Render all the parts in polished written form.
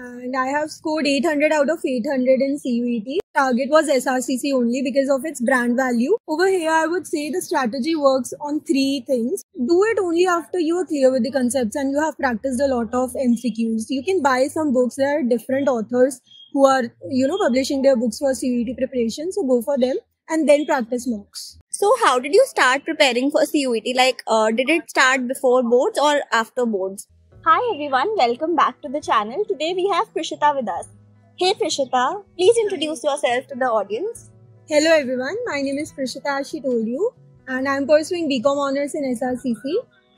and I have scored 800 out of 800 in CUET. Target was SRCC only because of its brand value. Over here, I would say the strategy works on three things. Do it only after you are clear with the concepts and you have practiced a lot of MCQs. You can buy some books. There are different authors who are, publishing their books for CUET preparation. So go for them and then practice mocks. So how did you start preparing for CUET? Did it start before boards or after boards? Hi everyone, welcome back to the channel. Today we have Prishita with us. Hey Prishita, please introduce yourself to the audience. Hello everyone, my name is Prishita as she told you, and I am pursuing BCom Honours in SRCC,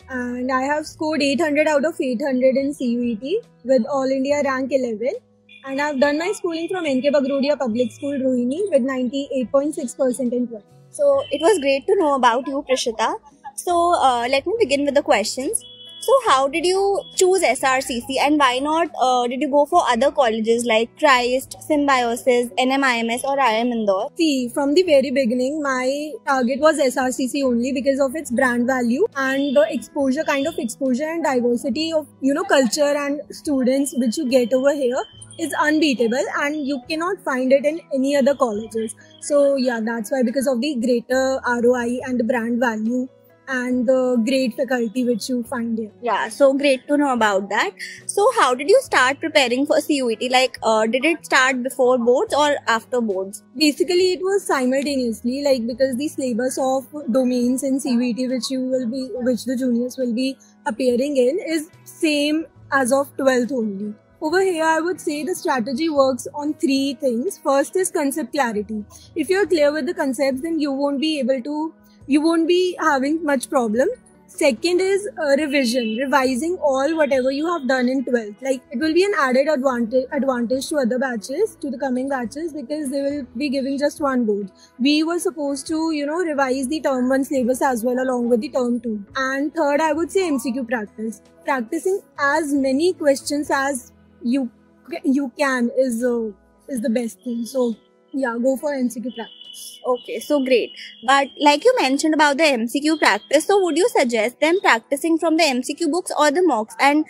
and I have scored 800 out of 800 in CUET with All India rank 11, and I have done my schooling from NK Bagrodia Public School Rohini with 98.6% in 12. So it was great to know about you Prishita. So let me begin with the questions. So how did you choose SRCC and why not did you go for other colleges like Christ, Symbiosis, NMIMS or IIM Indore? See, from the very beginning, my target was SRCC only because of its brand value and the exposure and diversity of, culture and students which you get over here is unbeatable and you cannot find it in any other colleges. So yeah, that's why, because of the greater ROI and the brand value and the great faculty which you find here. Yeah, so great to know about that. So how did you start preparing for CUET? Did it start before boards or after boards? Basically, it was simultaneously, because the syllabus of domains in CUET which the juniors will be appearing in is same as of 12th only. Over here, I would say the strategy works on three things. First is concept clarity. If you're clear with the concepts, then you won't be having much problem. Second is revision, revising all whatever you have done in 12th. It will be an added advantage to other batches, to the coming batches, because they will be giving just one board. We were supposed to, revise the term 1 syllabus as well along with the term 2. And third, I would say MCQ practice. Practicing as many questions as you can is the best thing. So yeah, go for MCQ practice. Okay, so great. But like you mentioned about the MCQ practice, so would you suggest them practicing from the MCQ books or the mocks? And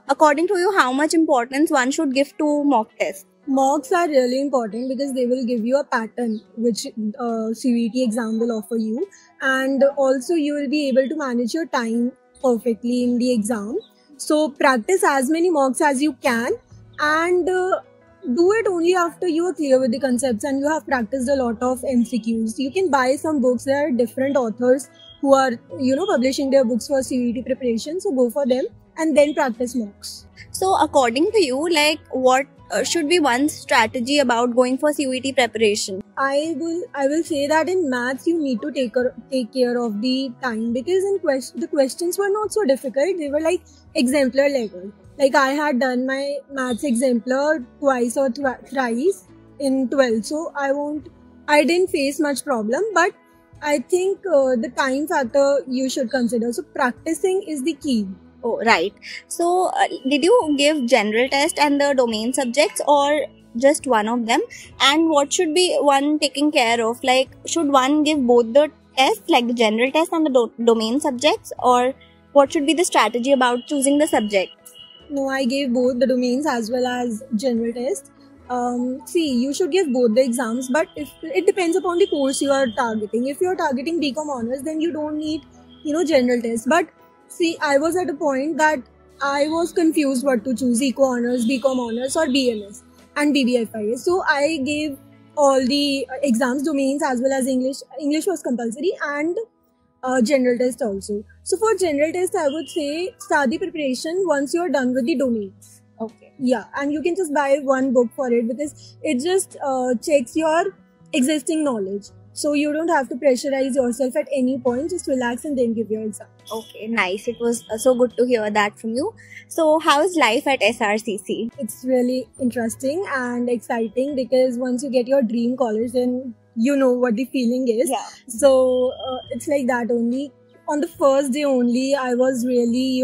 according to you, how much importance one should give to mock tests? Mocks are really important because they will give you a pattern which CUET exam will offer you, and also you will be able to manage your time perfectly in the exam. So practice as many mocks as you can and do it only after you are clear with the concepts and you have practiced a lot of MCQs. You can buy some books. There are different authors who are, publishing their books for CUET preparation. So go for them and then practice mocks. So according to you, what should be one strategy about going for CUET preparation? I will say that in maths you need to take care of the time, because the questions were not so difficult. They were exemplar level. I had done my maths exemplar twice or thrice in 12th, so I didn't face much problem, but I think the time factor you should consider. So practicing is the key. Oh, right. So did you give general test and the domain subjects or just one of them? And what should be one taking care of? Should one give both the tests, the general test and the domain subjects, or what should be the strategy about choosing the subject? No, I gave both the domains as well as general test. See, you should give both the exams, but if it depends upon the course you are targeting. If you are targeting BCom Honours, then you don't need, general test. But see, I was at a point that I was confused what to choose: Eco Honours, BCom Honours or BMS and BBFIS. So I gave all the exams, domains as well as English. English was compulsory and general test also. So for general test, I would say start the preparation once you are done with the domains. Okay. Yeah, and you can just buy one book for it because it just checks your existing knowledge. So you don't have to pressurize yourself at any point. Just relax and then give your exam. Okay, nice. It was so good to hear that from you. So how is life at SRCC? It's really interesting and exciting because once you get your dream college, then you know what the feeling is. Yeah. So it's like that only. On the first day only, I was really,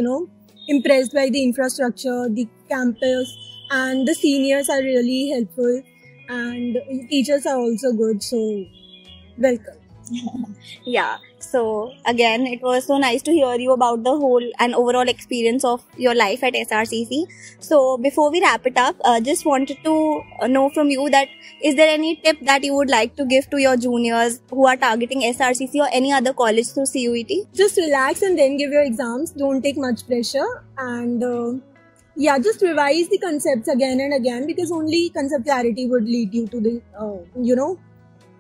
impressed by the infrastructure, the campus, and the seniors are really helpful and teachers are also good. So welcome. Yeah. So again, it was so nice to hear you about the whole and overall experience of your life at SRCC. So before we wrap it up, just wanted to know from you that is there any tip that you would like to give to your juniors who are targeting SRCC or any other college through CUET? Just relax and then give your exams. Don't take much pressure, and yeah, just revise the concepts again and again, because only concept clarity would lead you to the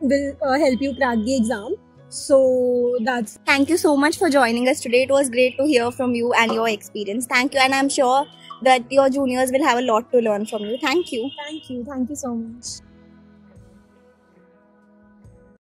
will help you crack the exam. So that's. Thank you so much for joining us today. It was great to hear from you and your experience. Thank you, and I'm sure that your juniors will have a lot to learn from you. Thank you. Thank you so much.